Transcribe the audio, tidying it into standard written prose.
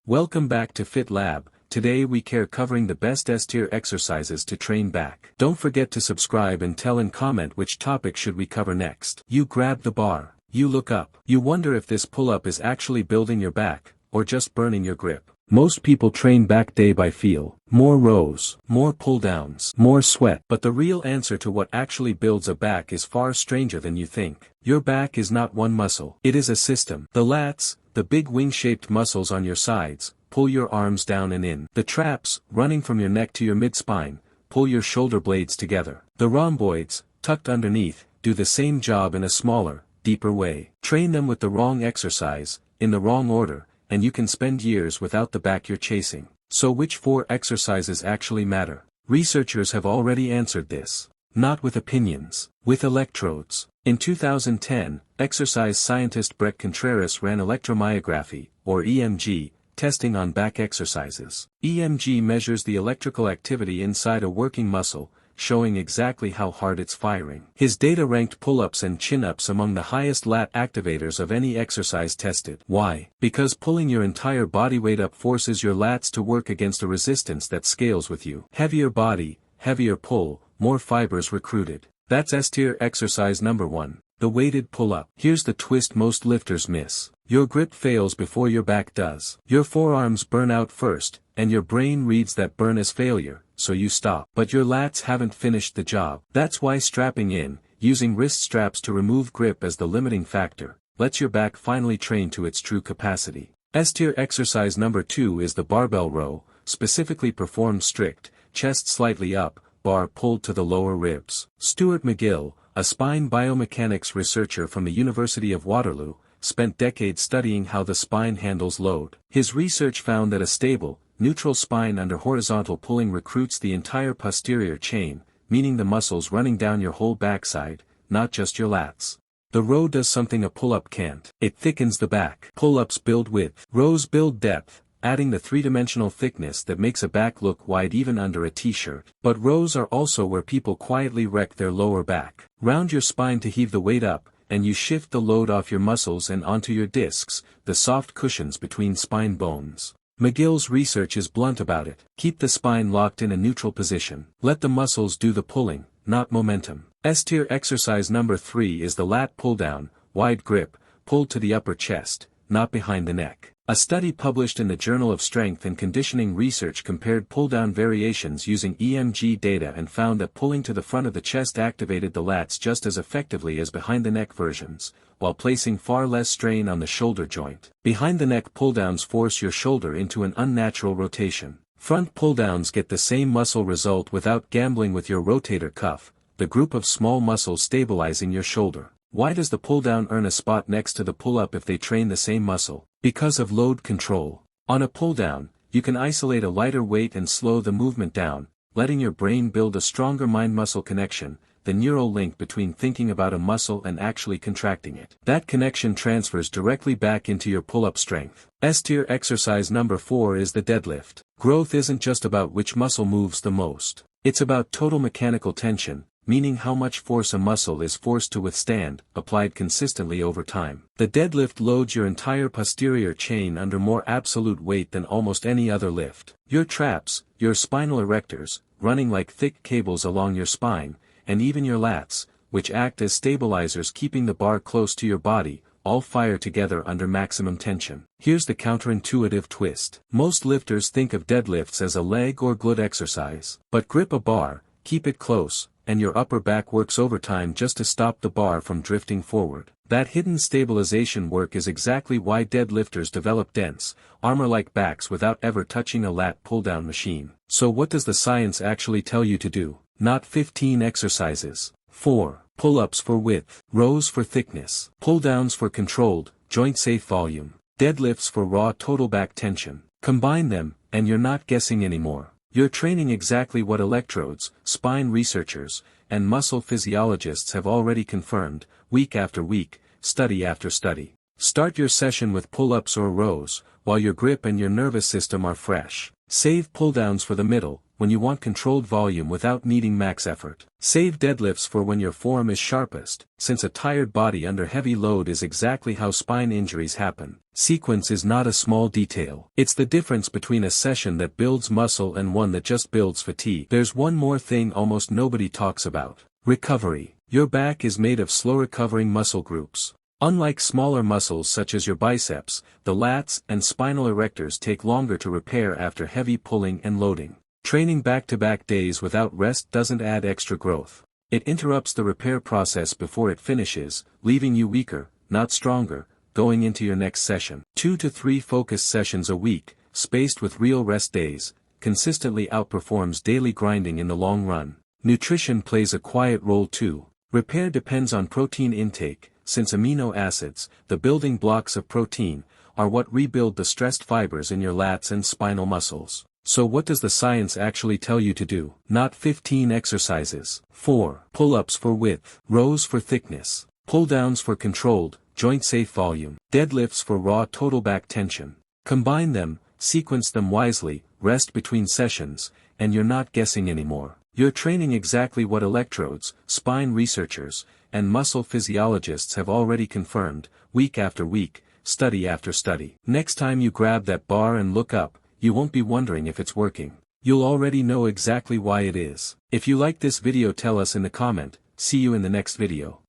Welcome back to Fit Lab. Today we care covering the best S-tier exercises to train back. Don't forget to subscribe and tell in comment which topic should we cover next. You grab the bar, you look up, you wonder if this pull-up is actually building your back, or just burning your grip. Most people train back day by feel. More rows, more pull-downs, more sweat. But the real answer to what actually builds a back is far stranger than you think. Your back is not one muscle. It is a system. The lats, the big wing-shaped muscles on your sides, pull your arms down and in. The traps, running from your neck to your mid-spine, pull your shoulder blades together. The rhomboids, tucked underneath, do the same job in a smaller, deeper way. Train them with the wrong exercise, in the wrong order, and you can spend years without the back you're chasing. So which 4 exercises actually matter? Researchers have already answered this. Not with opinions, with electrodes. In 2010, exercise scientist Brett Contreras ran electromyography, or EMG, testing on back exercises. EMG measures the electrical activity inside a working muscle, showing exactly how hard it's firing. His data ranked pull-ups and chin-ups among the highest lat activators of any exercise tested. Why? Because pulling your entire body weight up forces your lats to work against a resistance that scales with you. Heavier body, heavier pull, more fibers recruited. That's S-tier exercise number 1, the weighted pull-up. Here's the twist most lifters miss. Your grip fails before your back does. Your forearms burn out first, and your brain reads that burn as failure, so you stop. But your lats haven't finished the job. That's why strapping in, using wrist straps to remove grip as the limiting factor, lets your back finally train to its true capacity. S-tier exercise number 2 is the barbell row, specifically performed strict, chest slightly up, bar pulled to the lower ribs. Stuart McGill, a spine biomechanics researcher from the University of Waterloo, spent decades studying how the spine handles load. His research found that a stable, neutral spine under horizontal pulling recruits the entire posterior chain, meaning the muscles running down your whole backside, not just your lats. The row does something a pull-up can't. It thickens the back. Pull-ups build width. Rows build depth, adding the three-dimensional thickness that makes a back look wide even under a t-shirt. But rows are also where people quietly wreck their lower back. Round your spine to heave the weight up, and you shift the load off your muscles and onto your discs, the soft cushions between spine bones. McGill's research is blunt about it. Keep the spine locked in a neutral position. Let the muscles do the pulling, not momentum. S-tier exercise number 3 is the lat pull-down, wide grip, pulled to the upper chest, not behind the neck. A study published in the Journal of Strength and Conditioning Research compared pull-down variations using EMG data and found that pulling to the front of the chest activated the lats just as effectively as behind-the-neck versions, while placing far less strain on the shoulder joint. Behind-the-neck pull-downs force your shoulder into an unnatural rotation. Front pull-downs get the same muscle result without gambling with your rotator cuff, the group of small muscles stabilizing your shoulder. Why does the pull-down earn a spot next to the pull-up if they train the same muscle? Because of load control. On a pull-down, you can isolate a lighter weight and slow the movement down, letting your brain build a stronger mind-muscle connection, the neural link between thinking about a muscle and actually contracting it. That connection transfers directly back into your pull-up strength. S-tier exercise number 4 is the deadlift. Growth isn't just about which muscle moves the most. It's about total mechanical tension, meaning how much force a muscle is forced to withstand, applied consistently over time. The deadlift loads your entire posterior chain under more absolute weight than almost any other lift. Your traps, your spinal erectors, running like thick cables along your spine, and even your lats, which act as stabilizers keeping the bar close to your body, all fire together under maximum tension. Here's the counterintuitive twist. Most lifters think of deadlifts as a leg or glute exercise. But grip a bar, keep it close, and your upper back works overtime just to stop the bar from drifting forward. That hidden stabilization work is exactly why deadlifters develop dense, armor-like backs without ever touching a lat pull-down machine. So what does the science actually tell you to do? Not 15 exercises. 4. Pull-ups for width. Rows for thickness. Pull-downs for controlled, joint-safe volume. Deadlifts for raw total back tension. Combine them, and you're not guessing anymore. You're training exactly what electrodes, spine researchers, and muscle physiologists have already confirmed, week after week, study after study. Start your session with pull-ups or rows, while your grip and your nervous system are fresh. Save pull-downs for the middle, when you want controlled volume without needing max effort. Save deadlifts for when your form is sharpest, since a tired body under heavy load is exactly how spine injuries happen. Sequence is not a small detail. It's the difference between a session that builds muscle and one that just builds fatigue. There's one more thing almost nobody talks about. Recovery. Your back is made of slow-recovering muscle groups. Unlike smaller muscles such as your biceps, the lats and spinal erectors take longer to repair after heavy pulling and loading. Training back-to-back days without rest doesn't add extra growth. It interrupts the repair process before it finishes, leaving you weaker, not stronger, going into your next session. 2 to 3 focused sessions a week, spaced with real rest days, consistently outperforms daily grinding in the long run. Nutrition plays a quiet role too. Repair depends on protein intake, since amino acids, the building blocks of protein, are what rebuild the stressed fibers in your lats and spinal muscles. So what does the science actually tell you to do? Not 15 exercises. 4. Pull-ups for width. Rows for thickness. Pull-downs for controlled, joint-safe volume. Deadlifts for raw total back tension. Combine them, sequence them wisely, rest between sessions, and you're not guessing anymore. You're training exactly what electrodes, spine researchers, and muscle physiologists have already confirmed, week after week, study after study. Next time you grab that bar and look up, you won't be wondering if it's working. You'll already know exactly why it is. If you like this video, tell us in the comment. See you in the next video.